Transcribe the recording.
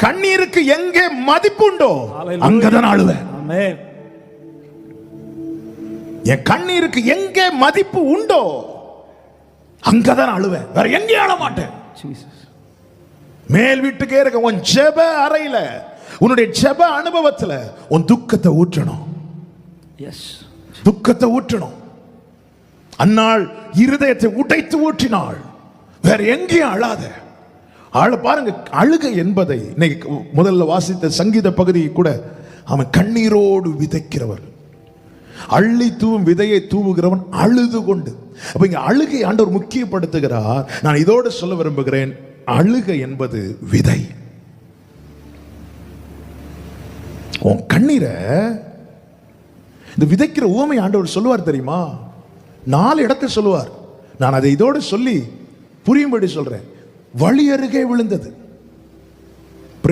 கண்ணீருக்கு எங்கே மதிப்பு உண்டோ அங்கதான் அழுவேன். என் கண்ணீருக்கு எங்கே மதிப்பு உண்டோ அங்கதான் அழுவேன், வேற எங்கேயும் அழ மாட்டேன். மேல் வீட்டுக்கே இருக்க உன் ஜெப அறையில, உன்னுடைய ஜெப அனுபவத்துல உன் துக்கத்தை ஊற்றணும். துக்கத்தை ஊற்றணும். அந்நாள் இருதயத்தை உடைத்து ஊற்றினாள், வேற எங்கேயும் அழாத. பாருங்க, அழுகை என்பதை முதல்ல வாசித்த சங்கீத பகுதி கூட, அவன் கண்ணீரோடு விதைக்கிறவர், அள்ளி தூவும் விதையை தூவுகிறவன் அழுது கொண்டு. அப்ப இங்க அழுகை ஆண்டவர் முக்கியப்படுத்துகிறார். நான் இதோடு சொல்ல விரும்புகிறேன், அழுகை என்பது விதை. உன் கண்ணீரை இந்த விதைக்கிற உவமை ஆண்டவர் சொல்லுவார் தெரியுமா? 4 இடத்தில் சொல்லுவார். நான் அதை இதோடு சொல்லி புரியும்படி சொல்றேன். வழி அருகே விழுந்தது.